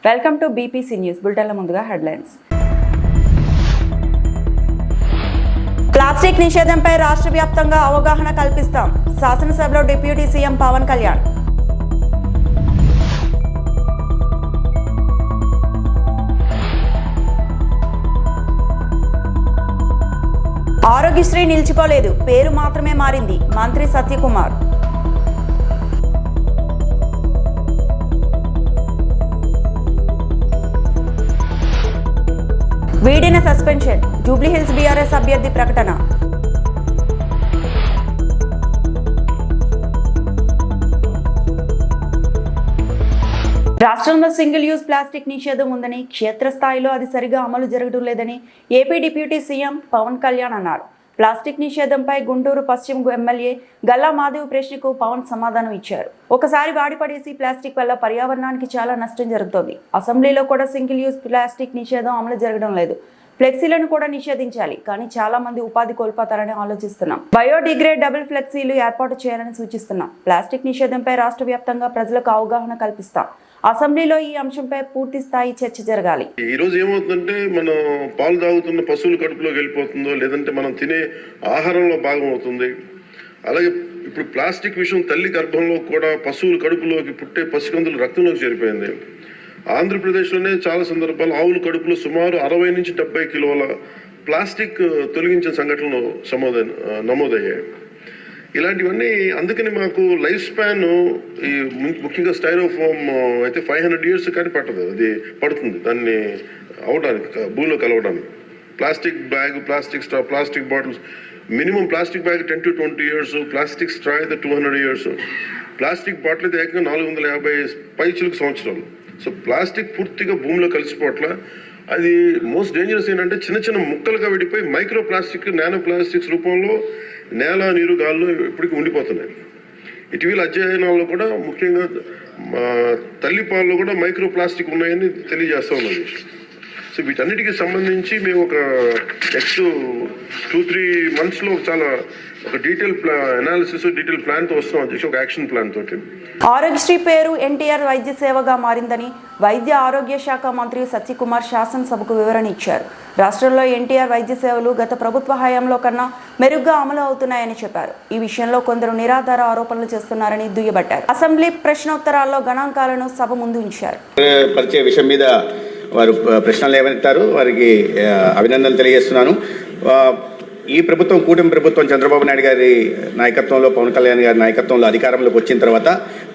Welcome to BPC news బులెటిన్ల ముందుగా headlines. Plastic నిషేధంపై రాష్ట్ర వ్యాప్తంగా అవగాహన కల్పిస్తాం. శాసనసభలో డిప్యూటీ సీఎం పవన్ కళ్యాణ్. ఆరోగ్యశ్రీ నిలిచిపోలేదు, పేరు మాత్రమే మారింది. మంత్రి సత్యకుమార్. వీడిన సస్పెన్షన్, జూబ్లీహిల్స్ బీఆర్ఎస్ అభ్యర్థి ప్రకటన. రాష్ట్రంలో సింగిల్ యూజ్ ప్లాస్టిక్ నిషేధం ఉందని, క్షేత్రస్థాయిలో అది సరిగా అమలు జరగడం లేదని AP deputy CM Pawan Kalyan అన్నారు. ప్లాస్టిక్ నిషేధంపై గుంటూరు పశ్చిమ ఎమ్మెల్యే గల్లా మాధవ్ ప్రశ్నకు పవన్ సమాధానం ఇచ్చారు. ఒకసారి వాడిపడేసి ప్లాస్టిక్ వల్ల పర్యావరణానికి చాలా నష్టం జరుగుతోంది. అసెంబ్లీలో కూడా సింగిల్ యూజ్ ప్లాస్టిక్ నిషేధం అమలు జరగడం లేదు. ఫ్లెక్సీలను కూడా నిషేధించాలి, కానీ చాలా మంది ఉపాధి కోల్పోతారని ఆలోచిస్తున్నాం. బయోడిగ్రేడబుల్ ఫ్లెక్సీలు ఏర్పాటు చేయాలని సూచిస్తున్నాం. ప్లాస్టిక్ నిషేధంపై రాష్ట్ర వ్యాప్తంగా ప్రజలకు అవగాహన కల్పిస్తాం. అసెంబ్లీలో ఈ అంశంపై పూర్తి స్థాయి చర్చ జరగాలి. ఈ రోజు ఏమవుతుందంటే, మనం పాలు తాగుతున్న పశువుల కడుపులోకి వెళ్ళిపోతుందో, లేదంటే మనం తినే ఆహారంలో భాగం అవుతుంది. అలాగే ఇప్పుడు ప్లాస్టిక్ విషయం తల్లి గర్భంలో కూడా పశువుల కడుపులోకి పుట్టే పసికందుల రక్తంలోకి చేరిపోయింది. ఆంధ్రప్రదేశ్లోనే చాలా సందర్భాలు ఆవుల కడుపులో సుమారు 60 నుంచి 70 కిలోల ప్లాస్టిక్ తొలగించిన సంఘటనలు నమోదయ్యాయి. ఇలాంటివన్నీ అందుకని మాకు లైఫ్ స్పాన్ ఈ ముఖ్యంగా స్టైరోఫోమ్ అయితే 500 years కానీ పట్టదు, అది పడుతుంది దాన్ని అవడానికి, భూమిలో కలవడానికి. Plastic bag, plastic straw, plastic bottles, minimum plastic bag 10 to 20 years, plastic straw అయితే 200 years, ప్లాస్టిక్ బాటిల్ అయితే ఏకంగా 450 పైచిలకు సంవత్సరాలు. సో ప్లాస్టిక్ పూర్తిగా భూమిలో కలిసిపోవట్ల. అది మోస్ట్ డేంజరస్ ఏంటంటే, చిన్న చిన్న ముక్కలుగా విడిపోయి మైక్రో ప్లాస్టిక్, నానో ప్లాస్టిక్స్ రూపంలో నేల, నీరు, గాల్లో ఇప్పటికీ ఉండిపోతున్నాయి. ఇటీవల అధ్యయనాల్లో కూడా ముఖ్యంగా తల్లి పాలలో కూడా మైక్రో ప్లాస్టిక్ ఉన్నాయని తెలియజేస్తూ ఉన్నది. సో వీటన్నిటికీ సంబంధించి మేము ఒక నెక్స్ట్ 2-3 monthsలో చాలా ఒక డీటెయిల్ అనాలిసిస్, డీటెయిల్ ప్లాన్తో వస్తాం అధ్యక్ష, ఒక యాక్షన్ ప్లాన్ తోటి. ఆరోగ్యశ్రీ పేరు ఎన్టీఆర్ వైద్య సేవగా మారిందని వైద్య ఆరోగ్య శాఖ మంత్రి సత్యకుమార్ శాసనసభకు వివరణ ఇచ్చారు. రాష్ట్రంలో ఎన్టీఆర్ వైద్య సేవలు గత ప్రభుత్వ హయాంలో కన్నా మెరుగ్గా అమలు అవుతున్నాయని చెప్పారు. ఈ విషయంలో కొందరు నిరాధార ఆరోపణలు చేస్తున్నారని దుయ్యబట్టారు. అసెంబ్లీ ప్రశ్నోత్తరాల్లో గణాంకాలను సభ ముందు ఉంచారు. పరిచయ విషయం మీద వారు ప్రశ్నలు లేవనెత్తారు. వారికి అభినందనలు తెలియజేస్తున్నాను. ఈ ప్రభుత్వం, కూటమి ప్రభుత్వం, చంద్రబాబు నాయుడు గారి నాయకత్వంలో, పవన్ కళ్యాణ్ గారి నాయకత్వంలో అధికారంలోకి వచ్చిన తర్వాత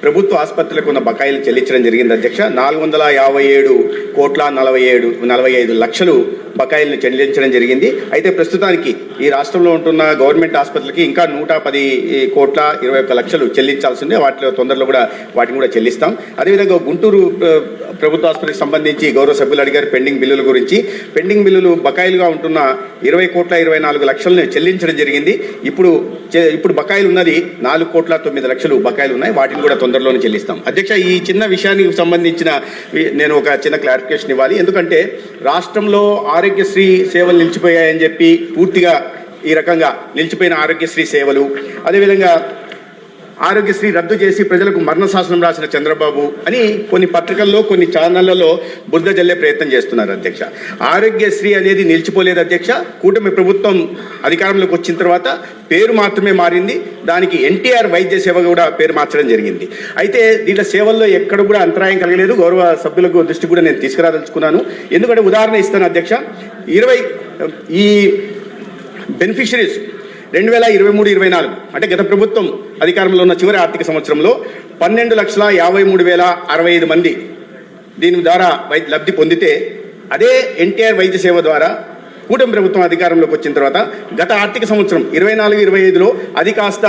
ప్రభుత్వ ఆసుపత్రులకు ఉన్న బకాయిలు చెల్లించడం జరిగింది అధ్యక్ష. 457,45 లక్షలు బకాయిలను చెల్లించడం జరిగింది. అయితే ప్రస్తుతానికి ఈ రాష్ట్రంలో ఉంటున్న గవర్నమెంట్ ఆసుపత్రులకి ఇంకా 110,21 లక్షలు చెల్లించాల్సిందే. వాటిలో తొందరలో కూడా వాటిని కూడా చెల్లిస్తాం. అదేవిధంగా గుంటూరు ప్రభుత్వ ఆసుపత్రికి సంబంధించి గౌరవ సభ్యులు అడిగారు పెండింగ్ బిల్లుల గురించి. పెండింగ్ బిల్లులు బకాయిలుగా ఉంటున్న 20,24 లక్షలను చెల్లించడం జరిగింది. ఇప్పుడు బకాయిలు ఉన్నది 4,09 లక్షలు బకాయిలు ఉన్నాయి. వాటిని కూడా తొందరలోనే చెల్లిస్తాం. అధ్యక్ష, ఈ చిన్న విషయానికి సంబంధించిన నేను ఒక చిన్న క్లారిఫికేషన్ ఇవ్వాలి. ఎందుకంటే రాష్ట్రంలో ఆరోగ్యశ్రీ సేవలు నిలిచిపోయాయని చెప్పి పూర్తిగా ఈ రకంగా నిలిచిపోయిన ఆరోగ్యశ్రీ సేవలు, అదేవిధంగా ఆరోగ్యశ్రీ రద్దు చేసి ప్రజలకు మరణ శాసనం రాసిన చంద్రబాబు అని కొన్ని పత్రికల్లో, కొన్ని ఛానళ్లలో బురద జల్లే ప్రయత్నం చేస్తున్నారు అధ్యక్ష. ఆరోగ్యశ్రీ అనేది నిలిచిపోలేదు అధ్యక్ష. కూటమి ప్రభుత్వం అధికారంలోకి వచ్చిన తర్వాత పేరు మాత్రమే మారింది. దానికి ఎన్టీఆర్ వైద్య సేవ కూడా పేరు మార్చడం జరిగింది. అయితే దీంట్లో సేవల్లో ఎక్కడ కూడా అంతరాయం కలగలేదు. గౌరవ సభ్యులకు దృష్టి కూడా నేను తీసుకురాదలుచుకున్నాను. ఎందుకంటే ఉదాహరణ ఇస్తాను అధ్యక్ష. ఈ బెనిఫిషరీస్ 2023-24 అంటే గత ప్రభుత్వం అధికారంలో ఉన్న చివరి ఆర్థిక సంవత్సరంలో 12,53,065 మంది దీని ద్వారా లబ్ధి పొందితే, అదే ఎన్టీఆర్ వైద్య సేవ ద్వారా కూటమి ప్రభుత్వం అధికారంలోకి వచ్చిన తర్వాత గత ఆర్థిక సంవత్సరం 24-25లో అది కాస్త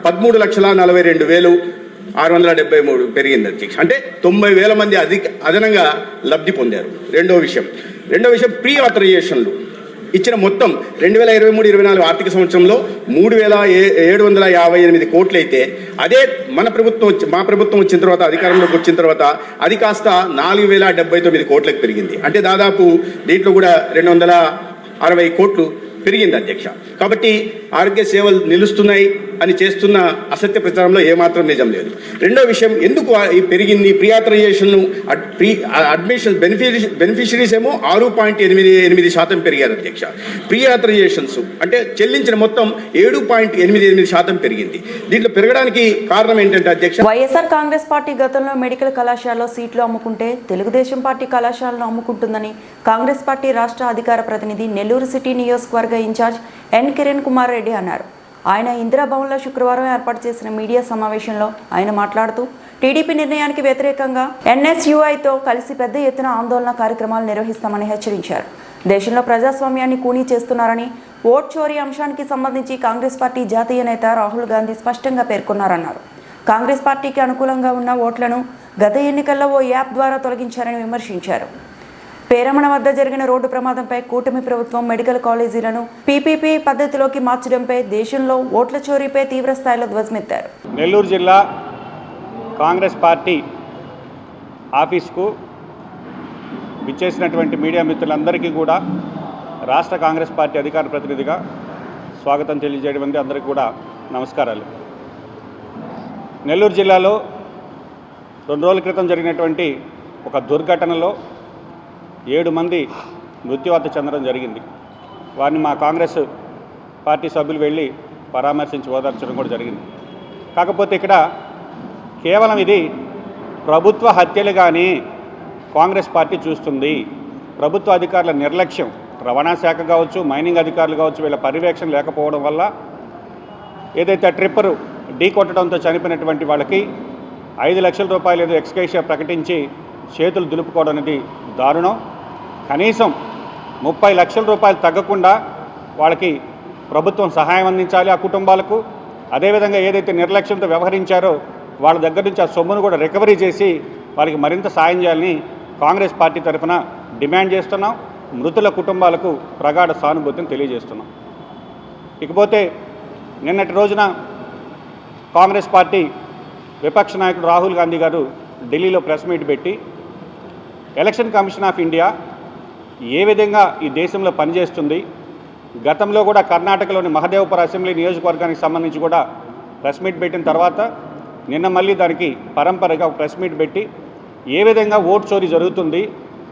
13,42,673 పెరిగింది అధ్యక్ష. అంటే 90,000 మంది అదనంగా లబ్ధి పొందారు. రెండో విషయం ప్రీ ఆథరైజేషన్లు ఇచ్చిన మొత్తం 2023-24 ఆర్థిక సంవత్సరంలో 3,758 కోట్లు అయితే, అదే మా ప్రభుత్వం వచ్చిన తర్వాత, అధికారంలోకి వచ్చిన తర్వాత అది కాస్త 4,079 కోట్లకు పెరిగింది. అంటే దాదాపు దీంట్లో కూడా 260 కోట్లు పెరిగింది అధ్యక్ష. కాబట్టి ఆరోగ్య సేవలు నిలుస్తున్నాయి. అని చేస్తున్న అసత్య ప్రచారంలో ఏమాత్రం నిజం లేదు. రెండో విషయం, ఎందుకు ఈ పెరిగింది ప్రియాథరైజేషన్ అడ్మిషన్ బెనిఫిషరీస్ ఏమో 6.88% పెరిగారు అధ్యక్ష. ప్రియాథరైజేషన్స్ అంటే చెల్లించిన మొత్తం 7.88% పెరిగింది. దీంట్లో పెరగడానికి కారణం ఏంటంటే అధ్యక్ష, వైఎస్ఆర్ కాంగ్రెస్ పార్టీ గతంలో మెడికల్ కళాశాలలో సీట్లు అమ్ముకుంటే తెలుగుదేశం పార్టీ కళాశాలను అమ్ముకుంటుందని కాంగ్రెస్ పార్టీ రాష్ట్ర అధికార ప్రతినిధి నెల్లూరు సిటీ నియోజకవర్గ ఇన్ఛార్జ్ ఎన్ కిరణ్ కుమార్ రెడ్డి అన్నారు. ఆయన ఇందిరాభవన్లో శుక్రవారం ఏర్పాటు చేసిన మీడియా సమావేశంలో ఆయన మాట్లాడుతూ టీడీపీ నిర్ణయానికి వ్యతిరేకంగా ఎన్ఎస్యుఐతో కలిసి పెద్ద ఎత్తున ఆందోళన కార్యక్రమాలు నిర్వహిస్తామని హెచ్చరించారు. దేశంలో ప్రజాస్వామ్యాన్ని కూనీ చేస్తున్నారని, ఓట్ చోరీ అంశానికి సంబంధించి కాంగ్రెస్ పార్టీ జాతీయ నేత రాహుల్ గాంధీ స్పష్టంగా పేర్కొన్నారన్నారు. కాంగ్రెస్ పార్టీకి అనుకూలంగా ఉన్న ఓట్లను గత ఎన్నికల్లో ఓ యాప్ ద్వారా తొలగించారని విమర్శించారు. పేరమణ వద్ద జరిగిన రోడ్డు ప్రమాదంపై కూటమి ప్రభుత్వం మెడికల్ కాలేజీలను పీపీపీ పద్ధతిలోకి మార్చడంపై, దేశంలో ఓట్ల చోరీపై తీవ్ర స్థాయిలో ధ్వజమెత్తారు. నెల్లూరు జిల్లా కాంగ్రెస్ పార్టీ ఆఫీస్కు విచ్చేసినటువంటి మీడియా మిత్రులందరికీ కూడా రాష్ట్ర కాంగ్రెస్ పార్టీ అధికార ప్రతినిధిగా స్వాగతం తెలియజేయడం అందరికీ కూడా నమస్కారాలు. నెల్లూరు జిల్లాలో 2 రోజుల క్రితం జరిగినటువంటి ఒక దుర్ఘటనలో 7 మంది మృత్యువాత చెందడం జరిగింది. వారిని మా కాంగ్రెస్ పార్టీ సభ్యులు వెళ్ళి పరామర్శించి ఓదార్చడం కూడా జరిగింది. కాకపోతే ఇక్కడ కేవలం ఇది ప్రభుత్వ హత్యలు కానీ కాంగ్రెస్ పార్టీ చూస్తుంది. ప్రభుత్వ అధికారుల నిర్లక్ష్యం, రవాణా శాఖ కావచ్చు, మైనింగ్ అధికారులు కావచ్చు, వీళ్ళ పర్యవేక్షణ లేకపోవడం వల్ల ఏదైతే ట్రిప్పరు ఢీ కొట్టడంతో చనిపోయినటువంటి వాళ్ళకి 5 లక్షల రూపాయలు ఏదో ఎక్స్గ్రేషియా ప్రకటించి చేతులు దులుపుకోవడం అనేది దారుణం. కనీసం 30 లక్షల రూపాయలు తగ్గకుండా వాళ్ళకి ప్రభుత్వం సహాయం అందించాలి ఆ కుటుంబాలకు. అదేవిధంగా ఏదైతే నిర్లక్ష్యంతో వ్యవహరించారో వాళ్ళ దగ్గర నుంచి ఆ సొమ్మును కూడా రికవరీ చేసి వాళ్ళకి మరింత సాయం చేయాలని కాంగ్రెస్ పార్టీ తరఫున డిమాండ్ చేస్తున్నాం. మృతుల కుటుంబాలకు ప్రగాఢ సానుభూతిని తెలియజేస్తున్నాం. ఇకపోతే నిన్నటి రోజున కాంగ్రెస్ పార్టీ విపక్ష నాయకుడు రాహుల్ గాంధీ గారు ఢిల్లీలో ప్రెస్ మీట్ పెట్టి ఎలక్షన్ కమిషన్ ఆఫ్ ఇండియా ఏ విధంగా ఈ దేశంలో పనిచేస్తుంది, గతంలో కూడా కర్ణాటకలోని మహదేవపుర అసెంబ్లీ నియోజకవర్గానికి సంబంధించి కూడా ప్రెస్ మీట్ పెట్టిన తర్వాత నిన్న మళ్ళీ దానికి పరంపరగా ప్రెస్ మీట్ పెట్టి ఏ విధంగా ఓటు చోరీ జరుగుతుంది,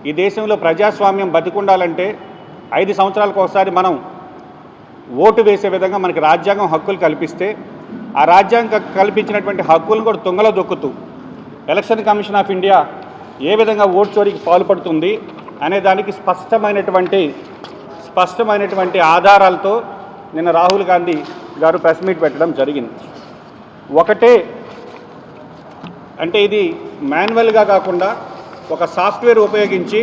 ఈ దేశంలో ప్రజాస్వామ్యం బతికుండాలంటే 5 సంవత్సరాలకు ఒకసారి మనం ఓటు వేసే విధంగా మనకి రాజ్యాంగం హక్కులు కల్పిస్తే ఆ రాజ్యాంగం కల్పించినటువంటి హక్కులను కూడా తుంగలో దొక్కుతూ ఎలక్షన్ కమిషన్ ఆఫ్ ఇండియా ఏ విధంగా ఓటు చోరీకి పాల్పడుతుంది అనే దానికి స్పష్టమైనటువంటి ఆధారాలతో నిన్న రాహుల్ గాంధీ గారు ప్రెస్ మీట్ పెట్టడం జరిగింది. ఒకటే అంటే ఇది మాన్యువల్గా కాకుండా ఒక సాఫ్ట్వేర్ ఉపయోగించి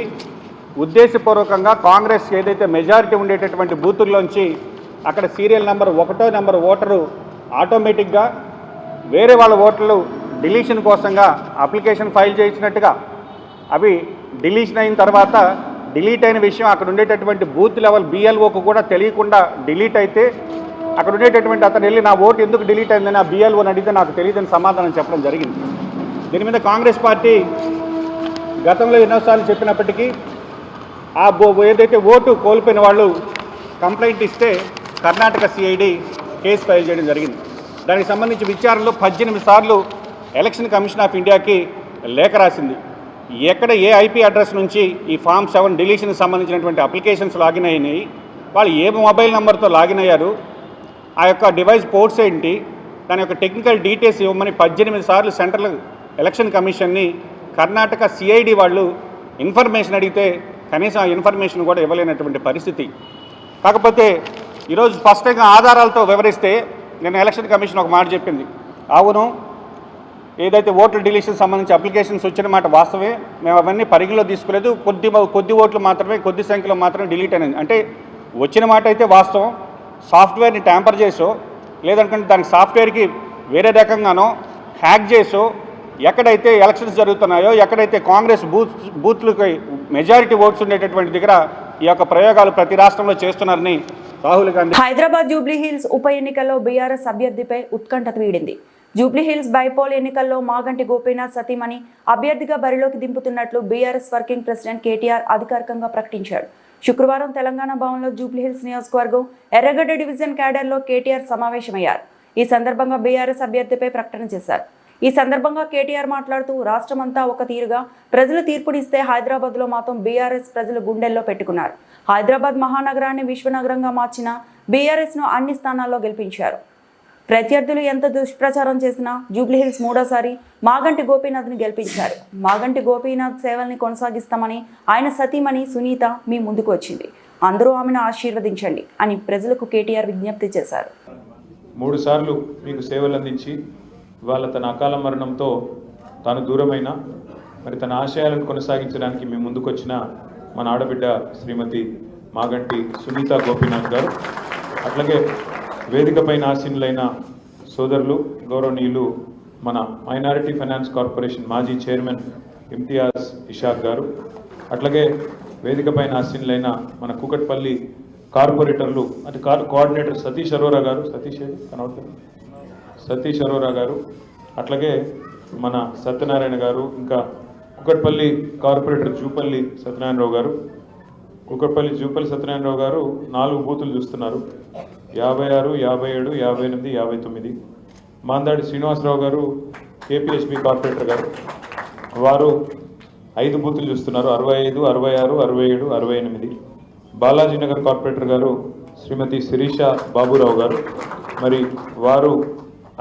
ఉద్దేశపూర్వకంగా కాంగ్రెస్ ఏదైతే మెజారిటీ ఉండేటటువంటి బూతుల్లోంచి అక్కడ సీరియల్ నెంబర్ 1వ నెంబర్ ఓటరు ఆటోమేటిక్గా వేరే వాళ్ళ ఓటర్లు డిలీషన్ కోసంగా అప్లికేషన్ ఫైల్ చేయించినట్టుగా అవి డిలీషన్ అయిన తర్వాత డిలీట్ అయిన విషయం అక్కడ ఉండేటటువంటి బూత్ లెవెల్ బిఎల్ఓకు కూడా తెలియకుండా డిలీట్ అయితే అక్కడ ఉండేటటువంటి అతను వెళ్ళి నా ఓటు ఎందుకు డిలీట్ అయిందని ఆ బిఎల్ఓని అడిగితే నాకు తెలియదని సమాధానం చెప్పడం జరిగింది. దీని మీద కాంగ్రెస్ పార్టీ గతంలో ఎన్నోసార్లు చెప్పినప్పటికీ ఆ ఏదైతే ఓటు కోల్పోయిన వాళ్ళు కంప్లైంట్ ఇస్తే కర్ణాటక సిఐడి కేసు ఫైల్ చేయడం జరిగింది. దానికి సంబంధించి విచారణలో 18 సార్లు ఎలక్షన్ కమిషన్ ఆఫ్ ఇండియాకి లేఖ రాసింది. ఎక్కడ ఏ ఐపీ అడ్రస్ నుంచి ఈ ఫామ్ 7 డిలీషన్కి సంబంధించినటువంటి అప్లికేషన్స్ లాగిన్ అయినాయి, వాళ్ళు ఏ మొబైల్ నెంబర్తో లాగిన్ అయ్యారు, ఆ యొక్క డివైస్ పోర్ట్స్ ఏంటి, దాని యొక్క టెక్నికల్ డీటెయిల్స్ ఇవ్వమని 18 సార్లు సెంట్రల్ ఎలక్షన్ కమిషన్ని కర్ణాటక సిఐడి వాళ్ళు ఇన్ఫర్మేషన్ అడిగితే కనీసం ఆ ఇన్ఫర్మేషన్ కూడా ఇవ్వలేనటువంటి పరిస్థితి. కాకపోతే ఈరోజు స్పష్టంగా ఆధారాలతో వివరిస్తే నేను ఎలక్షన్ కమిషన్ ఒక మాట చెప్పింది, అవును ఏదైతే ఓట్ల డిలీషన్ సంబంధించి అప్లికేషన్స్ వచ్చిన మాట వాస్తవమే, మేము అవన్నీ పరిగణలో తీసుకోలేదు, కొద్ది ఓట్లు మాత్రమే, కొద్ది సంఖ్యలో మాత్రమే డిలీట్ అనేది. అంటే వచ్చిన మాట అయితే వాస్తవం, సాఫ్ట్వేర్ని ట్యాంపర్ చేసో లేదంటే దానికి సాఫ్ట్వేర్కి వేరే రకంగానో హ్యాక్ చేసో ఎక్కడైతే ఎలక్షన్స్ జరుగుతున్నాయో, ఎక్కడైతే కాంగ్రెస్ బూత్లకి మెజారిటీ ఓట్స్ ఉండేటటువంటి దగ్గర ఈ యొక్క ప్రయోగాలు ప్రతి రాష్ట్రంలో చేస్తున్నారని రాహుల్ గాంధీ. హైదరాబాద్ జూబ్లీ హిల్స్ ఉప ఎన్నికల్లో బీఆర్ఎస్ అభ్యర్థిపై ఉత్కంఠత వీడింది. జూబ్లీ హిల్స్ బైపోల్ ఎన్నికల్లో మాగంటి గోపీనాథ్ సతీమణి అభ్యర్థిగా బరిలోకి దింపుతున్నట్లు బీఆర్ఎస్ వర్కింగ్ ప్రెసిడెంట్ కేటీఆర్ అధికారికంగా ప్రకటించాడు. శుక్రవారం తెలంగాణ భవన్లో జూబ్లీ హిల్స్ నియోజకవర్గం ఎర్రగడ్డ డివిజన్ క్యాడర్లో కేటీఆర్ సమావేశమయ్యారు. ఈ సందర్భంగా బీఆర్ఎస్ అభ్యర్థిపై ప్రకటన చేశారు. ఈ సందర్భంగా కేటీఆర్ మాట్లాడుతూ రాష్ట్రమంతా ఒక తీరుగా ప్రజలు తీర్పునిస్తే హైదరాబాద్లో మాత్రం బీఆర్ఎస్ ప్రజలు గుండెల్లో పెట్టుకున్నారు. హైదరాబాద్ మహానగరాన్ని విశ్వనగరంగా మార్చిన బీఆర్ఎస్ను అన్ని స్థానాల్లో గెలిపించారు. ప్రత్యర్థులు ఎంత దుష్ప్రచారం చేసినా జూబ్లీహిల్స్ మూడోసారి మాగంటి గోపీనాథ్ని గెలిపించారు. మాగంటి గోపీనాథ్ సేవల్ని కొనసాగిస్తామని ఆయన సతీమణి సునీత మీ ముందుకు వచ్చింది. అందరూ ఆమెను ఆశీర్వదించండి అని ప్రజలకు కేటీఆర్ విజ్ఞప్తి చేశారు. 3 సార్లు మీకు సేవలు అందించి ఇవాళ తన అకాల మరణంతో తాను దూరమైన మరి తన ఆశయాలను కొనసాగించడానికి మీ ముందుకు వచ్చిన మన ఆడబిడ్డ శ్రీమతి మాగంటి సునీత గోపీనాథ్ గారు, అట్లాగే వేదికపైన ఆసీనులైన సోదరులు గౌరవనీయులు మన మైనారిటీ ఫైనాన్స్ కార్పొరేషన్ మాజీ చైర్మన్ ఇమ్తియాజ్ ఇషాక్ గారు, అట్లాగే వేదికపైన ఆసీనులైన మన కూకట్పల్లి కార్పొరేటర్లు అంటే కోఆర్డినేటర్ సతీష్ అరోరా గారు, సతీష్ అరోరా గారు, అట్లాగే మన సత్యనారాయణ గారు, ఇంకా కూకట్పల్లి కార్పొరేటర్ జూపల్లి సత్యనారాయణరావు గారు. జూపల్లి సత్యనారాయణరావు గారు 4 బూతులు చూస్తున్నారు, 56, 57, 58, 59. మాందాడి శ్రీనివాసరావు గారు కేపీహెచ్బి కార్పొరేటర్ గారు, వారు 5 బూతులు చూస్తున్నారు, 65, 66, 67, 68. బాలాజీనగర్ కార్పొరేటర్ గారు శ్రీమతి శిరీష బాబురావు గారు, మరి వారు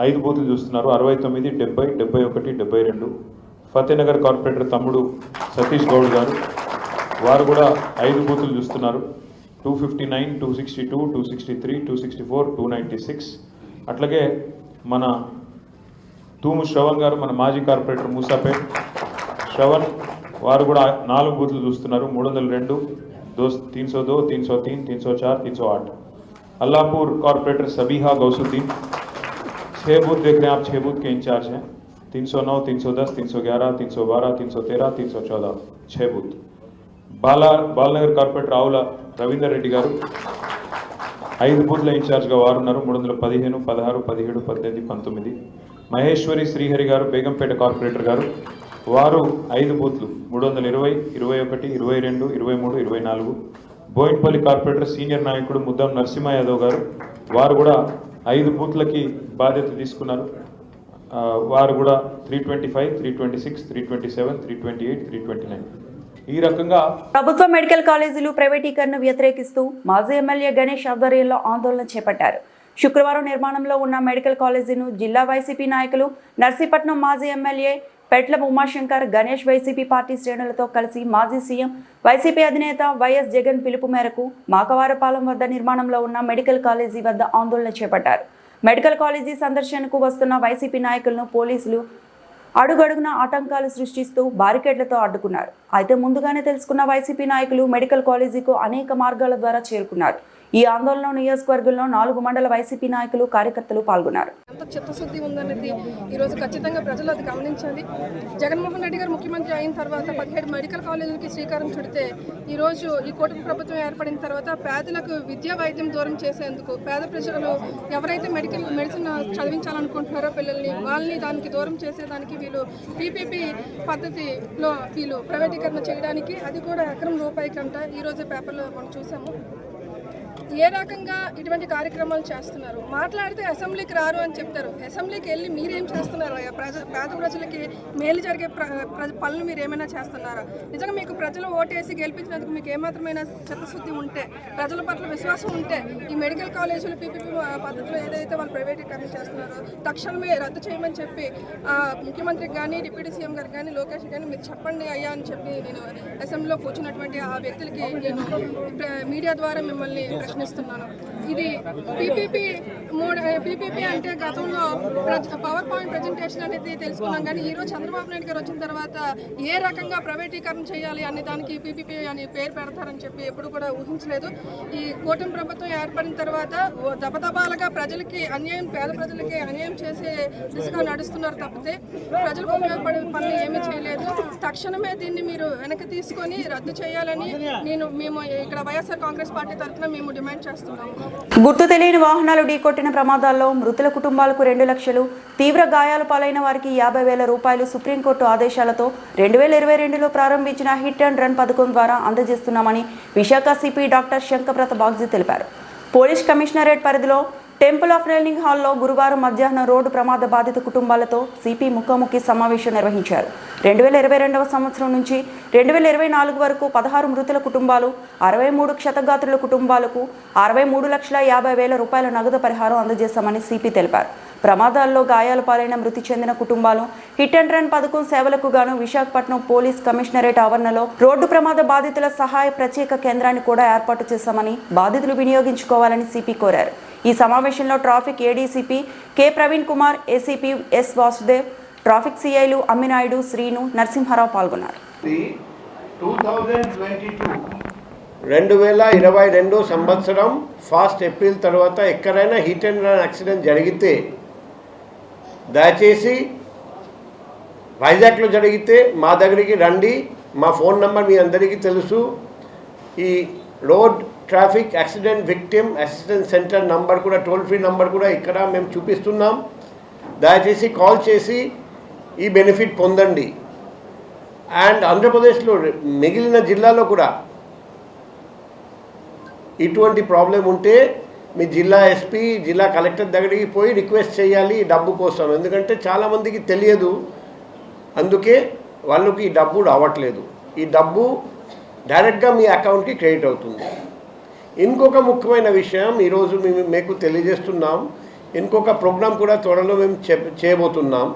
5 బూతులు చూస్తున్నారు, 69, 70, 71, 72. ఫతేనగర్ కార్పొరేటర్ తమ్ముడు సతీష్ గౌడ్ గారు, వారు కూడా 5 బూతులు చూస్తున్నారు, 259, 262, 263, 264, 296. అట్లాగే మన తూము శ్రవణ్ గారు, మన మాజీ కార్పొరేటర్ మూసాపేట్ శ్రవణ్, వారు కూడా 4 బూతులు చూస్తున్నారు, 302, 302, 303, 304, 308. अल्लाहपुर कॉर्पोरेटर सबीहा गौसुद्दीन, 6 बूथ देख रहे हैं आप, 6 बूथ के इंचार्ज हैं, 309, 310, 311, 312, 313, 314, 6 बूथ. బాలనగర్ కార్పొరేటర్ రావుల రవీందర్ రెడ్డి గారు 5 బూత్ల ఇన్ఛార్జ్గా వారు ఉన్నారు, 315, 16, 17, 18, 19. మహేశ్వరి శ్రీహరి గారు బేగంపేట కార్పొరేటర్ గారు, వారు 5 బూత్లు 320, 21, 22, 23, 24. బోయిన్పల్లి కార్పొరేటర్ సీనియర్ నాయకుడు ముద్దం నరసింహ యాదవ్ గారు, వారు కూడా 5 బూత్లకి బాధ్యత తీసుకున్నారు, వారు కూడా 325, 326, 327, 328, 329. ఈ రకంగా ప్రభుత్వ మెడికల్ కాలేజీలు ప్రైవేటీకరణను వ్యతిరేకిస్తూ మాజీ ఎమ్మెల్యే గణేష్ ఆధ్వర్యంలో ఆందోళన చేపట్టారు. శుక్రవారం నిర్మాణంలో ఉన్న మెడికల్ కాలేజీను జిల్లా వైసీపీ నాయకులు నర్సీపట్నం మాజీ MLA Petla Umashankar Ganesh YCP party శ్రేణులతో కలిసి మాజీ సీఎం వైసీపీ అధినేత వైఎస్ జగన్ పిలుపు మేరకు మాకవారపాలెం వద్ద నిర్మాణంలో ఉన్న మెడికల్ కాలేజీ వద్ద ఆందోళన చేపట్టారు. మెడికల్ కాలేజీ సందర్శనకు వస్తున్న వైసీపీ నాయకులను పోలీసులు అడుగడుగున ఆటంకాలు సృష్టిస్తూ బారికేడ్లతో అడ్డుకున్నారు. అయితే ముందుగానే తెలుసుకున్న వైసీపీ నాయకులు మెడికల్ కాలేజీకు అనేక మార్గాల ద్వారా చేరుకున్నారు. ఈ ఆందోళన నియోజకవర్గంలో 4 మండల వైసీపీ నాయకులు కార్యకర్తలు పాల్గొన్నారు. ఎంత చిత్తశుద్ధి ఉందనేది ఈరోజు ఖచ్చితంగా ప్రజలు అది గమనించాలి. జగన్మోహన్ రెడ్డి గారు ముఖ్యమంత్రి అయిన తర్వాత 17 మెడికల్ కాలేజీలకి శ్రీకారం చుడితే ఈరోజు ఈ కూటమి ప్రభుత్వం ఏర్పడిన తర్వాత పేదలకు విద్యా వైద్యం దూరం చేసేందుకు, పేద ప్రజలు ఎవరైతే మెడిసిన్ చదివించాలనుకుంటున్నారో పిల్లల్ని, వాళ్ళని దానికి దూరం చేసేదానికి వీళ్ళు పీపీపీ పద్ధతిలో వీళ్ళు ప్రైవేటీకరణ చేయడానికి, అది కూడా ఎకరం రూపాయికంట ఈరోజు పేపర్లో మనం చూసాము. ఏ రకంగా ఇటువంటి కార్యక్రమాలు చేస్తున్నారు. మాట్లాడితే అసెంబ్లీకి రారు అని చెప్తారు, అసెంబ్లీకి వెళ్ళి మీరేం చేస్తున్నారు? పేద ప్రజలకి మేలు జరిగే పనులు మీరు ఏమైనా చేస్తున్నారా? నిజంగా మీకు ప్రజలు ఓటేసి గెలిపించినందుకు మీకు ఏమాత్రమైన చిత్తశుద్ధి ఉంటే, ప్రజల పట్ల విశ్వాసం ఉంటే, ఈ మెడికల్ కాలేజీలు పీపీపీ పద్ధతిలో ఏదైతే వాళ్ళు ప్రైవేటీకరణ చేస్తున్నారో తక్షణమే రద్దు చేయమని చెప్పి ముఖ్యమంత్రికి కానీ, డిప్యూటీ సీఎం గారికి కానీ, లోకేష్ కానీ మీరు చెప్పండి అయ్యా అని చెప్పి నేను అసెంబ్లీలో కూర్చున్నటువంటి ఆ వ్యక్తులకి నేను మీడియా ద్వారా మిమ్మల్ని ప్రశ్నిస్తున్నాను. ఇది పీపీపీ అంటే గతంలో పవర్ పాయింట్ ప్రజెంటేషన్ అనేది తెలుసుకున్నాం, కానీ ఈరోజు చంద్రబాబు నాయుడు గారు వచ్చిన తర్వాత ఏ రకంగా ప్రైవేటీకరణ చేయాలి అనే దానికి పీపీపీ అని పేరు పెడతారని చెప్పి ఎప్పుడు కూడా ఊహించలేదు. ఈ కూటమి ప్రభుత్వం ఏర్పడిన తర్వాత దబదబాలుగా ప్రజలకి అన్యాయం, పేద ప్రజలకి అన్యాయం చేసే దిశగా నడుస్తున్నారు తప్పితే ప్రజలకు ఉపయోగపడే పనులు ఏమీ చేయలేదు. తక్షణమే దీన్ని మీరు వెనక్కి తీసుకొని రద్దు చేయాలని మేము ఇక్కడ వైఎస్ఆర్ కాంగ్రెస్ పార్టీ తరఫున మేము డిమాండ్ చేస్తున్నాము. గుర్తు తెలియని వాహనాలు ఢీకొట్టిన ప్రమాదాల్లో మృతుల కుటుంబాలకు 2 లక్షలు, తీవ్ర గాయాలు పాలైన వారికి 50,000 రూపాయలు సుప్రీంకోర్టు ఆదేశాలతో 2022లో ప్రారంభించిన హిట్ అండ్ రన్ పథకం ద్వారా అందజేస్తున్నామని విశాఖ సిపి డాక్టర్ శంకప్రత బాగ్జీ తెలిపారు. పోలీస్ కమిషనరేట్ పరిధిలో టెంపుల్ ఆఫ్ లెర్నింగ్ హాల్లో గురువారం మధ్యాహ్నం రోడ్డు ప్రమాద బాధిత కుటుంబాలతో సిపి ముఖాముఖి సమావేశం నిర్వహించారు. 2022వ సంవత్సరం నుంచి 2024 వరకు 16 మృతుల కుటుంబాలు, 63 క్షతగాత్రుల కుటుంబాలకు 63,50,000 రూపాయల నగదు పరిహారం అందజేశామని సిపి తెలిపారు. ప్రమాదాల్లో గాయాల పాలైన మృతి చెందిన కుటుంబాలు హిట్ అండ్ రన్ పథకం సేవలకు గాను విశాఖపట్నం పోలీస్ కమిషనరేట్ ఆవరణలో రోడ్డు ప్రమాద బాధితుల సహాయ ప్రత్యేక కేంద్రాన్ని కూడా ఏర్పాటు చేశామని బాధితులు వినియోగించుకోవాలని సిపి కోరారు. ఈ సమావేశంలో traffic ADCP K Praveen Kumar, ACP S Vasudev, traffic సిఐలు అమ్మినాయుడు, శ్రీను, నరసింహారావు పాల్గొన్నారు. 2022 సంవత్సరం ఫస్ట్ ఏప్రిల్ తర్వాత ఎక్కడైనా హిట్ అండ్ రన్ యాక్సిడెంట్ జరిగితే దయచేసి వైజాగ్లో జరిగితే మా దగ్గరికి రండి. మా ఫోన్ నెంబర్ మీ అందరికీ తెలుసు. ఈ road traffic accident victim assistance centre number కూడా, టోల్ ఫ్రీ నంబర్ కూడా ఇక్కడ మేము చూపిస్తున్నాం. దయచేసి కాల్ చేసి ఈ బెనిఫిట్ పొందండి. అండ్ ఆంధ్రప్రదేశ్లో మిగిలిన జిల్లాలో కూడా ఇటువంటి ప్రాబ్లం ఉంటే మీ జిల్లా ఎస్పీ, జిల్లా కలెక్టర్ దగ్గరికి పోయి రిక్వెస్ట్ చేయాలి ఈ డబ్బు కోసం. ఎందుకంటే చాలామందికి తెలియదు, అందుకే వాళ్ళకి ఈ డబ్బు రావట్లేదు. ఈ డబ్బు డైరెక్ట్గా మీ అకౌంట్కి క్రెడిట్ అవుతుంది. ఇంకొక ముఖ్యమైన విషయం ఈరోజు మీకు తెలియజేస్తున్నాం. ఇంకొక ప్రోగ్రాం కూడా త్వరలో మేము చేయబోతున్నాం.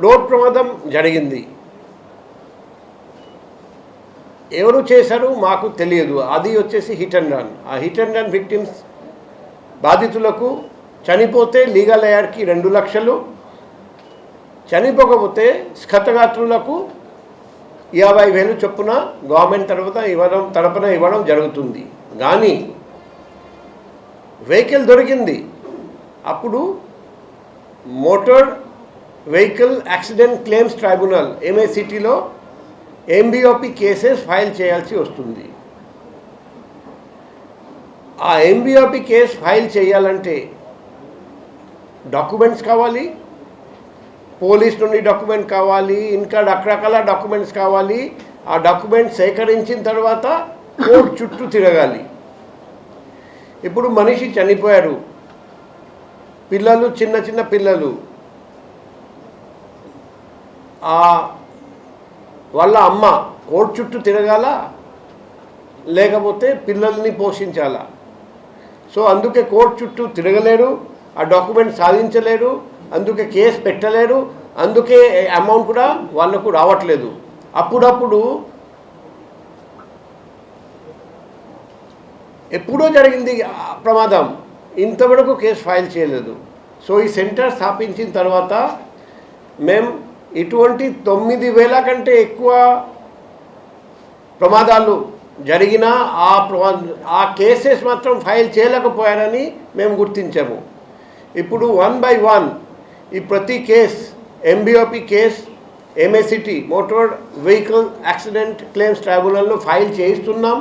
రోడ్ ప్రమాదం జరిగింది, ఎవరు చేశారు మాకు తెలియదు. అది వచ్చేసి హిట్ అండ్ రన్. ఆ హిట్ అండ్ రన్ విక్టిమ్స్ బాధితులకు చనిపోతే లీగల్ ఎయిడ్కి 2 లక్షలు, చనిపోకపోతే క్షతగాత్రులకు 50,000 చొప్పున గవర్నమెంట్ తరపున ఇవ్వడం జరుగుతుంది. కానీ వెహికల్ దొరికింది, అప్పుడు motor vehicle accident claims tribunal MACTలో MBOP కేసెస్ ఫైల్ చేయాల్సి వస్తుంది. ఆ MBOP కేసు ఫైల్ చేయాలంటే డాక్యుమెంట్స్ కావాలి, పోలీస్ నుండి డాక్యుమెంట్ కావాలి, ఇంకా రకరకాల డాక్యుమెంట్స్ కావాలి. ఆ డాక్యుమెంట్స్ సేకరించిన తర్వాత కోర్టు చుట్టూ తిరగాలి. ఇప్పుడు మనిషి చనిపోయారు, పిల్లలు, చిన్న చిన్న పిల్లలు, వాళ్ళ అమ్మ కోర్టు చుట్టూ తిరగాల, లేకపోతే పిల్లల్ని పోషించాలా. సో అందుకే కోర్టు చుట్టూ తిరగలేరు, ఆ డాక్యుమెంట్ సాధించలేరు, అందుకే కేసు పెట్టలేరు, అందుకే అమౌంట్ కూడా వాళ్ళకు రావట్లేదు. అప్పుడప్పుడు ఎప్పుడో జరిగింది ప్రమాదం, ఇంతవరకు కేసు ఫైల్ చేయలేదు. సో ఈ సెంటర్ స్థాపించిన తర్వాత మేము ఇటువంటి 9,000 కంటే ఎక్కువ ప్రమాదాలు జరిగినా ఆ కేసెస్ మాత్రం ఫైల్ చేయలేకపోయారని మేము గుర్తించాము. ఇప్పుడు 1 by 1 ఈ ప్రతి case MBOP case MACT motor vehicle accident claims ట్రైబ్యునల్లో ఫైల్ చేయిస్తున్నాం.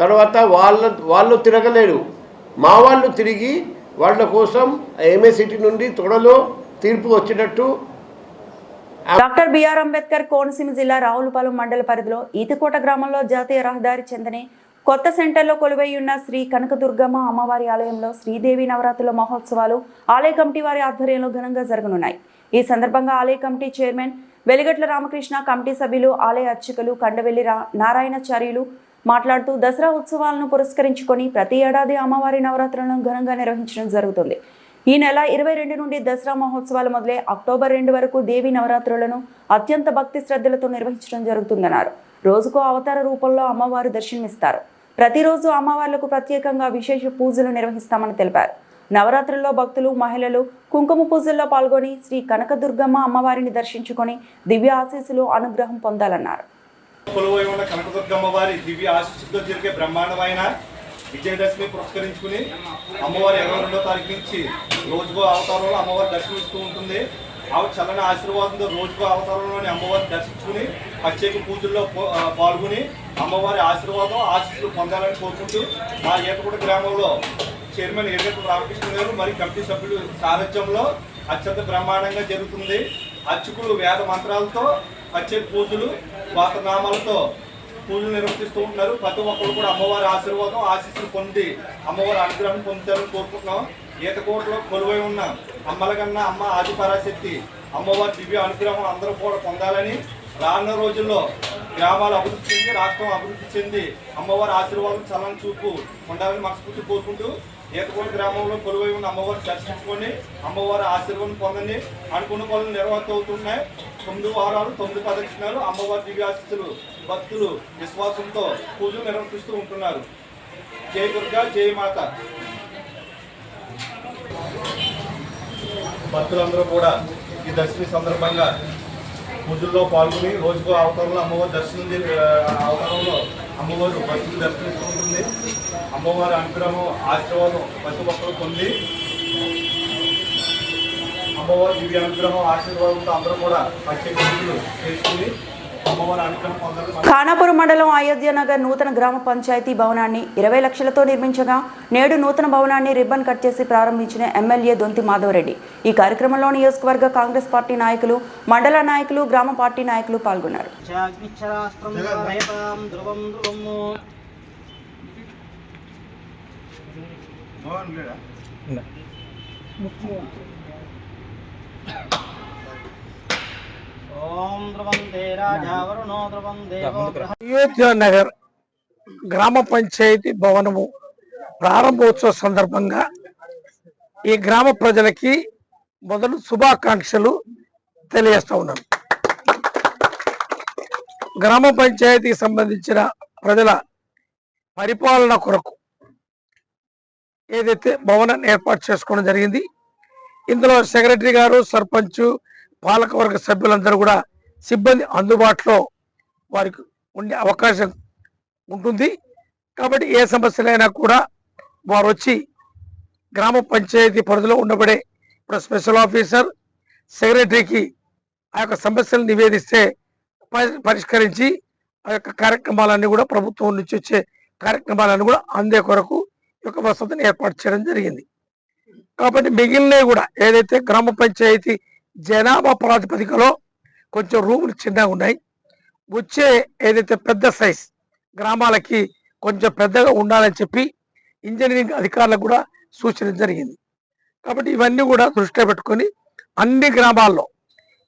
తర్వాత వాళ్ళు తిరగలేరు, మా వాళ్ళు తిరిగి వాళ్ళ కోసం MACT నుండి త్వరలో తీర్పు వచ్చేటట్టు. డాక్టర్ బిఆర్ అంబేద్కర్ కోనసీమ జిల్లా రావులపాలెం మండల పరిధిలో ఈతకోట గ్రామంలో జాతీయ రహదారి చెందని కొత్త సెంటర్లో కొలువై ఉన్న శ్రీ కనకదుర్గమ్మ అమ్మవారి ఆలయంలో శ్రీదేవి నవరాత్రుల మహోత్సవాలు ఆలయ కమిటీ వారి ఆధ్వర్యంలో ఘనంగా జరగనున్నాయి. ఈ సందర్భంగా ఆలయ కమిటీ చైర్మన్ వెలిగట్ల రామకృష్ణ, కమిటీ సభ్యులు, ఆలయ అర్చకులు కండవెల్లి నారాయణాచార్యులు మాట్లాడుతూ దసరా ఉత్సవాలను పురస్కరించుకొని ప్రతి ఏడాది అమ్మవారి నవరాత్రులను ఘనంగా నిర్వహించడం జరుగుతుంది. ఈ నెల 22 నుండి దసరా మహోత్సవాలు మొదలై అక్టోబర్ 2 వరకు దేవి నవరాత్రులను అత్యంత భక్తి శ్రద్ధలతో నిర్వహించడం జరుగుతుందన్నారు. రోజుకో అవతార రూపంలో అమ్మవారు దర్శనమిస్తారు. ప్రతిరోజు అమ్మవార్లకు ప్రత్యేకంగా విశేష పూజలు నిర్వహిస్తామని తెలిపారు. నవరాత్రుల్లో భక్తులు, మహిళలు కుంకుమ పూజల్లో పాల్గొని శ్రీ కనకదుర్గమ్మ అమ్మవారిని దర్శించుకొని దివ్య ఆశీస్సులు, అనుగ్రహం పొందాలన్నారు. కనకదుర్గమ్మ వారి దివ్య ఆశీస్సులతో జరిగే బ్రహ్మాండమైన విజయదశమి పురస్కరించుకుని అమ్మవారి 22వ తారీఖు నుంచి రోజుకో అవతారంలో అమ్మవారి దర్శనమిస్తూ ఉంటుంది. ఆవిడ చల్లని ఆశీర్వాదంతో రోజుకో అవతారంలోని అమ్మవారిని దర్శించుకుని ప్రత్యేక పూజల్లో పాల్గొని అమ్మవారి ఆశీర్వాదం, ఆశీస్సులు పొందాలని కోరుకుంటూ మా ఈతకోట గ్రామంలో చైర్మన్ ఎర్రగట్ల రామకృష్ణ గారు మరియు కమిటీ సభ్యులు సారథ్యంలో అత్యంత బ్రహ్మాండంగా జరుగుతుంది. అర్చకులు వేద మంత్రాలతో ప్రత్యేక పూజలు, గోత్రనామాలతో పూజలు నిర్వహిస్తూ ఉంటున్నారు. ప్రతి ఒక్కరు కూడా అమ్మవారి ఆశీర్వాదం ఆశీస్సులు పొంది అమ్మవారి అనుగ్రహం పొందుతారని కోరుకుంటున్నాం. ఈతకోటలో కొలువై ఉన్న అమ్మల కన్నా అమ్మ ఆదిపరాశక్తి అమ్మవారి దివ్య అనుగ్రహం అందరూ కూడా పొందాలని, రానున్న రోజుల్లో గ్రామాలు అభివృద్ధి చెంది రాష్ట్రం అభివృద్ధి చెంది అమ్మవారి ఆశీర్వాదం చల్లని చూపు ఉండాలని మనస్ఫూర్తి కోరుకుంటూ ఈతకోట గ్రామంలో కొలువై ఉన్న అమ్మవారిని దర్శించుకొని అమ్మవారి ఆశీర్వాదం పొందండి. అనుకున్న పనులు నిర్వహిస్తున్నాయి. 9 వారాలు 9 ప్రదక్షిణాలు అమ్మవారి దివ్యాశీస్సులు భక్తులు విశ్వాసంతో పూజలు నిర్వహిస్తూ ఉంటున్నారు. జై దుర్గా, జై మాత. భక్తులందరూ కూడా ఈ దర్శనం సందర్భంగా పూజల్లో పాల్గొని రోజుకు అవతారంలో అమ్మవారి అవతారంలో అమ్మవారు భక్తులు దర్శనిస్తూ ఉంటుంది. అమ్మవారి అనుగ్రహం ఆశీర్వాదం ప్రతి ఒక్కరు పొంది అమ్మవారి దివ్య అనుగ్రహం ఆశీర్వాదంతో అందరూ కూడా ప్రత్యేక పూజలు చేసుకుని అమ్మవారి అనుగ్రహం పొందాలని. ఖానాపురం మండలం అయోధ్య నగర్ నూతన గ్రామ పంచాయతీ భవనాన్ని 20 లక్షలతో నిర్మించగా నేడు నూతన భవనాన్ని రిబ్బన్ కట్ చేసి ప్రారంభించిన ఎమ్మెల్యే దొంతి మాధవరెడ్డి. ఈ కార్యక్రమంలో నియోజకవర్గ కాంగ్రెస్ పార్టీ నాయకులు, మండల నాయకులు, గ్రామ పార్టీ నాయకులు పాల్గొన్నారు. అయోధ్య నగర్ గ్రామ పంచాయతీ భవనము ప్రారంభోత్సవ సందర్భంగా ఈ గ్రామ ప్రజలకి మొదలు శుభాకాంక్షలు తెలియజేస్తా ఉన్నాను. గ్రామ పంచాయతీకి సంబంధించిన ప్రజల పరిపాలన కొరకు ఏదైతే భవనాన్ని ఏర్పాటు చేసుకోవడం జరిగింది, ఇందులో సెక్రటరీ గారు, సర్పంచ్, పాలకవర్గ సభ్యులందరూ కూడా సిబ్బంది అందుబాటులో వారికి ఉండే అవకాశం ఉంటుంది. కాబట్టి ఏ సమస్యలైనా కూడా వారు వచ్చి గ్రామ పంచాయతీ పరిధిలో ఉండబడే ఇప్పుడు స్పెషల్ ఆఫీసర్, సెక్రటరీకి ఆ యొక్క సమస్యలు నివేదిస్తే పరిష్కరించి ఆ యొక్క కార్యక్రమాలన్నీ కూడా ప్రభుత్వం నుంచి వచ్చే కార్యక్రమాలన్నీ కూడా అందే కొరకు ఈ యొక్క వసతిని ఏర్పాటు చేయడం జరిగింది. కాబట్టి మిగిలినవి కూడా ఏదైతే గ్రామ పంచాయతీ జనాభా ప్రాతిపదికలో కొంచెం రూములు చిన్నగా ఉన్నాయి, వచ్చే ఏదైతే పెద్ద సైజ్ గ్రామాలకి కొంచెం పెద్దగా ఉండాలని చెప్పి ఇంజనీరింగ్ అధికారులకు కూడా సూచన జరిగింది. కాబట్టి ఇవన్నీ కూడా దృష్టిలో పెట్టుకొని అన్ని గ్రామాల్లో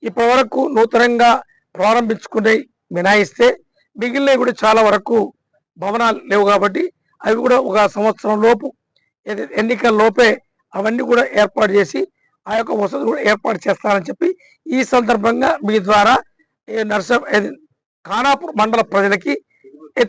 ఇప్పటి వరకు నూతనంగా ప్రారంభించుకునే మినాయిస్తే మిగిలినవి కూడా చాలా వరకు భవనాలు లేవు. కాబట్టి అవి కూడా ఒక సంవత్సరం లోపు ఏదైతే ఎన్నికల లోపే అవన్నీ కూడా ఏర్పాటు చేసి ఆ యొక్క వసతి కూడా ఏర్పాటు చేస్తారని చెప్పి ఈ సందర్భంగా మీ ద్వారా ఖానాపూర్ మండల ప్రజలకి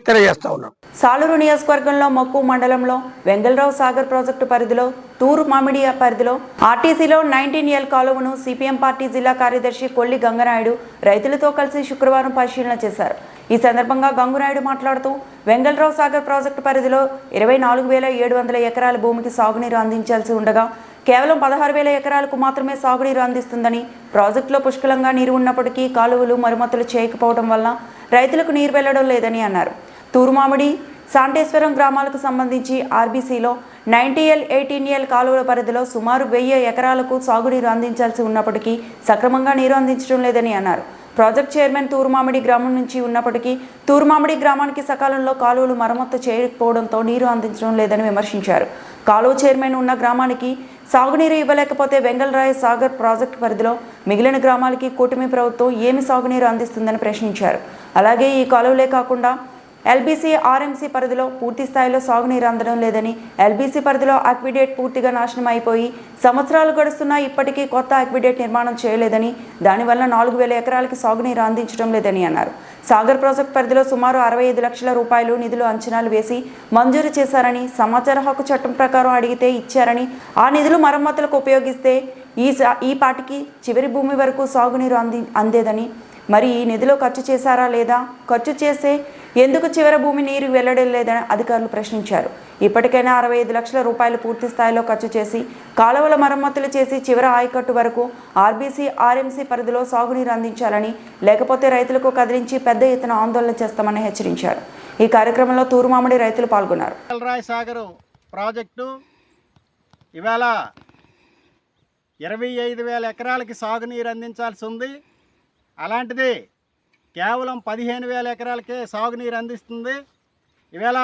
తెలియజేస్తా ఉన్నాం. సాలూరు నియోజకవర్గంలో మొక్కు మండలంలో వెంగళరావు సాగర్ ప్రాజెక్టు పరిధిలో తూరు మామిడి పరిధిలో ఆర్టీసీలో 19L కాలువను సిపిఎం పార్టీ జిల్లా కార్యదర్శి కొల్లి గంగనాయుడు రైతులతో కలిసి శుక్రవారం పరిశీలన చేశారు. ఈ సందర్భంగా గంగునాయుడు మాట్లాడుతూ వెంగళరావు సాగర్ ప్రాజెక్టు పరిధిలో 24,700 ఎకరాల భూమికి సాగునీరు అందించాల్సి ఉండగా కేవలం 16,000 ఎకరాలకు మాత్రమే సాగునీరు అందిస్తుందని, ప్రాజెక్టులో పుష్కలంగా నీరు ఉన్నప్పటికీ కాలువలు మరమ్మతులు చేయకపోవడం వల్ల రైతులకు నీరు వెళ్లడం లేదని అన్నారు. తూరుమామిడి, శాంటేశ్వరం గ్రామాలకు సంబంధించి ఆర్బీసీలో 90L, 18L కాలువల పరిధిలో సుమారు 1000 ఎకరాలకు సాగునీరు అందించాల్సి ఉన్నప్పటికీ సక్రమంగా నీరు అందించడం లేదని అన్నారు. ప్రాజెక్ట్ చైర్మన్ తూరుమామిడి గ్రామం నుంచి ఉన్నప్పటికీ తూరుమామిడి గ్రామానికి సకాలంలో కాలువలు మరమ్మతు చేయకపోవడంతో నీరు అందించడం లేదని విమర్శించారు. కాలువ చైర్మన్ ఉన్న గ్రామానికి సాగునీరు ఇవ్వలేకపోతే వెంగళరాయ సాగర్ ప్రాజెక్టు పరిధిలో మిగిలిన గ్రామాలకి కూటమి ప్రభుత్వం ఏమి సాగునీరు అందిస్తుందని ప్రశ్నించారు. అలాగే ఈ కాలువలే కాకుండా ఎల్బీసీ, ఆర్ఎంసీ పరిధిలో పూర్తి స్థాయిలో సాగునీరు అందడం లేదని, ఎల్బీసీ పరిధిలో అక్విడేట్ పూర్తిగా నాశనం అయిపోయి సంవత్సరాలు గడుస్తున్నా ఇప్పటికీ కొత్త అక్విడేట్ నిర్మాణం చేయలేదని, దానివల్ల 4,000 ఎకరాలకి సాగునీరు అందించడం లేదని అన్నారు. సాగర్ ప్రాజెక్టు పరిధిలో సుమారు 65 లక్షల రూపాయలు నిధులు అంచనాలు వేసి మంజూరు చేశారని, సమాచార హక్కు చట్టం ప్రకారం అడిగితే ఇచ్చారని, ఆ నిధులు మరమ్మతులకు ఉపయోగిస్తే ఈ పాటికి చివరి భూమి వరకు సాగునీరు అందేదని, మరి ఈ నిధిలో ఖర్చు చేశారా లేదా, ఖర్చు చేస్తే ఎందుకు చివరి భూమి నీరు వెళ్లడం లేదని అధికారులు ప్రశ్నించారు. ఇప్పటికైనా 65 లక్షల రూపాయలు పూర్తి స్థాయిలో ఖర్చు చేసి కాలువల మరమ్మతులు చేసి చివరి ఆయకట్టు వరకు ఆర్బీసీ, ఆర్ఎంసీ పరిధిలో సాగునీరు అందించాలని, లేకపోతే రైతులకు కదిలించి పెద్ద ఎత్తున ఆందోళన చేస్తామని హెచ్చరించారు. ఈ కార్యక్రమంలో తూరుమామిడి రైతులు పాల్గొన్నారు. వెంగళరాయ సాగర్ ప్రాజెక్టు ఇవాళ 25,000 ఎకరాలకి సాగునీరు అందించాల్సి ఉంది. అలాంటిది కేవలం 15,000 ఎకరాలకే సాగునీరు అందిస్తుంది. ఈవేళ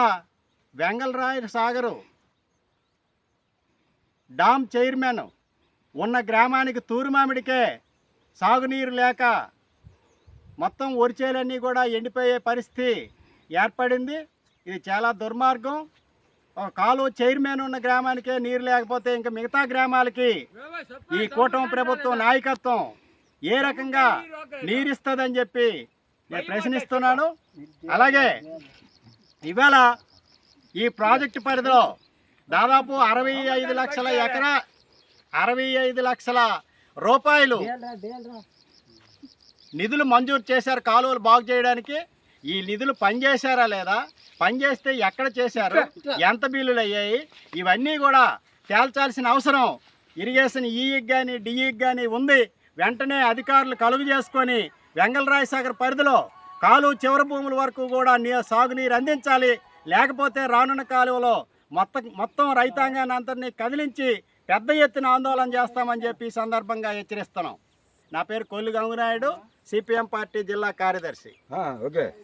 వెంగళరాయ సాగరు డామ్ చైర్మన్ ఉన్న గ్రామానికి తూరుమామిడికే సాగునీరు లేక మొత్తం ఒరిచేలన్నీ కూడా ఎండిపోయే పరిస్థితి ఏర్పడింది. ఇది చాలా దుర్మార్గం. ఒక కాలువ చైర్మన్ ఉన్న గ్రామానికే నీరు లేకపోతే ఇంకా మిగతా గ్రామాలకి ఈ కూటమి ప్రభుత్వం నాయకత్వం ఏ రకంగా నీరిస్తుందని చెప్పి నేను ప్రశ్నిస్తున్నాను. అలాగే ఇవాళ ఈ ప్రాజెక్టు పరిధిలో దాదాపు 65 లక్షల రూపాయలు నిధులు మంజూరు చేశారు కాలువలు బాగు చేయడానికి. ఈ నిధులు పనిచేశారా లేదా, పనిచేస్తే ఎక్కడ చేశారు, ఎంత బిల్లులు అయ్యాయి, ఇవన్నీ కూడా తేల్చాల్సిన అవసరం ఇరిగేషన్ ఈకి కానీ డిఈకి కానీ ఉంది. వెంటనే అధికారులు కలుగు చేసుకొని వెంగళరాయ సాగర్ పరిధిలో కాలువ చివరి భూముల వరకు కూడా సాగునీరు అందించాలి. లేకపోతే రానున్న కాలువలో మొత్తం రైతాంగాన్ని అంతటినీ కదిలించి పెద్ద ఎత్తున ఆందోళన చేస్తామని చెప్పి ఈ సందర్భంగా హెచ్చరిస్తున్నాం. నా పేరు కొల్లు గంగునాయుడు, సిపిఎం పార్టీ జిల్లా కార్యదర్శి.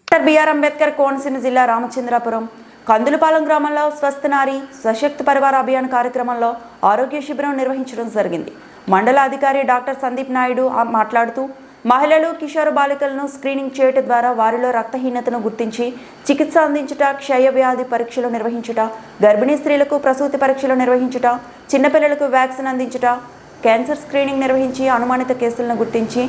డాక్టర్ బిఆర్ అంబేద్కర్ కోనసీమ జిల్లా రామచంద్రాపురం కందులపాలెం గ్రామంలో స్వస్థ నారి సశక్తి పరివార అభియాన్ కార్యక్రమంలో ఆరోగ్య శిబిరం నిర్వహించడం జరిగింది. మండల అధికారి డాక్టర్ సందీప్ నాయుడు మాట్లాడుతూ మహిళలు కిషోర బాలికలను స్క్రీనింగ్ చేయడం ద్వారా వారిలో రక్తహీనతను గుర్తించి చికిత్స అందించుట, క్షయ వ్యాధి పరీక్షలు నిర్వహించుట, గర్భిణీ స్త్రీలకు ప్రసూతి పరీక్షలు నిర్వహించుట, చిన్నపిల్లలకు వ్యాక్సిన్ అందించుట, క్యాన్సర్ స్క్రీనింగ్ నిర్వహించి అనుమానిత కేసులను గుర్తించి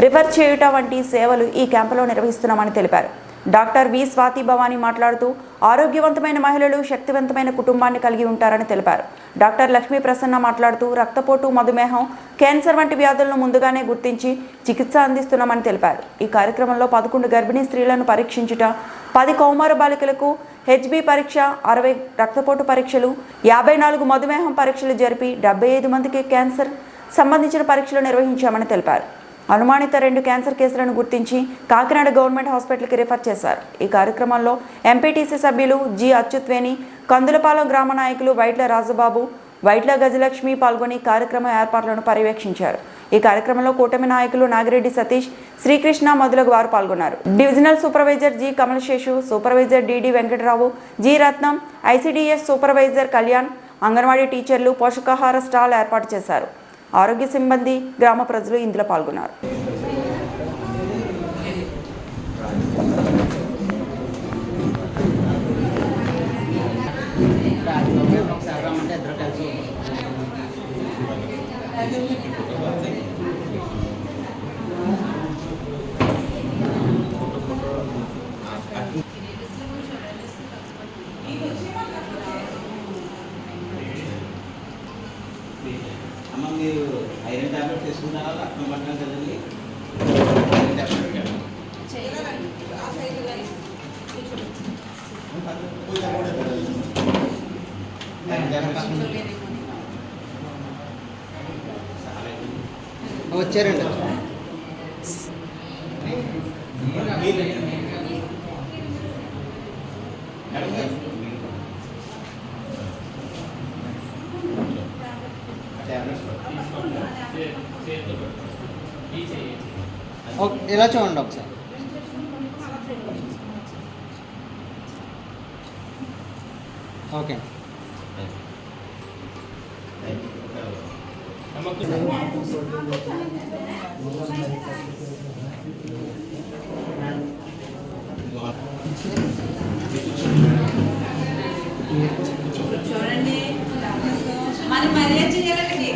రిఫర్ చేయుట వంటి సేవలు ఈ క్యాంపులో నిర్వహిస్తున్నామని తెలిపారు. డాక్టర్ వి స్వాతి భవానీ మాట్లాడుతూ ఆరోగ్యవంతమైన మహిళలు శక్తివంతమైన కుటుంబాన్ని కలిగి ఉంటారని తెలిపారు. డాక్టర్ లక్ష్మీ ప్రసన్న మాట్లాడుతూ రక్తపోటు, మధుమేహం, క్యాన్సర్ వంటి వ్యాధులను ముందుగానే గుర్తించి చికిత్స అందిస్తున్నామని తెలిపారు. ఈ కార్యక్రమంలో 11 గర్భిణీ స్త్రీలను పరీక్షించుట, 10 కౌమార బాలికలకు హెచ్బి పరీక్ష, 60 రక్తపోటు పరీక్షలు, 54 మధుమేహం పరీక్షలు జరిపి 75 మందికి క్యాన్సర్ సంబంధించిన పరీక్షలు నిర్వహించామని తెలిపారు. అనుమానిత 2 క్యాన్సర్ కేసులను గుర్తించి కాకినాడ గవర్నమెంట్ హాస్పిటల్కి రిఫర్ చేశారు. ఈ కార్యక్రమంలో ఎంపీటీసీ సభ్యులు జి అచ్యుత్వేణి, కందులపాలెం గ్రామ నాయకులు వైట్ల రాజబాబు, వైట్ల గజలక్ష్మి పాల్గొని కార్యక్రమ ఏర్పాట్లను పర్యవేక్షించారు. ఈ కార్యక్రమంలో కూటమి నాయకులు నాగిరెడ్డి సతీష్, శ్రీకృష్ణ మొదలగు వారు పాల్గొన్నారు. Divisional supervisor G Kamalaseshu, supervisor DD Venkatarao, G Ratnam, ICDS supervisor Kalyan, anganwadi టీచర్లు పోషకాహార స్టాల్ ఏర్పాటు చేశారు. ఆరోగ్య సిబ్బంది, గ్రామ ప్రజలు ఇందులో పాల్గొన్నారు. అమ్మ మీరు ఐరన్ టాబ్లెట్ తీసుకుంటారా, రక్తం పట్టడం కదండి. వచ్చారండి. ఇలా చూడండి ఒకసారి. ఓకే. చూడండి మరి మర్యాద చేయాలండి.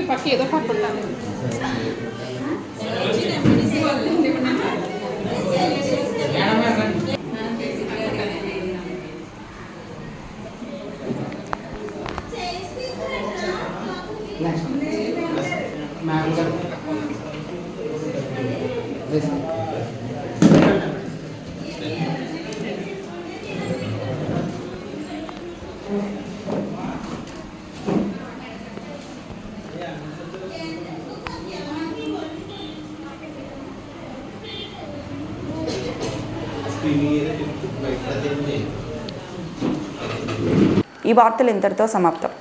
పక్కి ఏదో పట్టుకుంటాను. స్క్రీనింగ్ ఏదో చెప్తూ బయట ఈ వార్తలు ఇంతటితో సమాప్తం.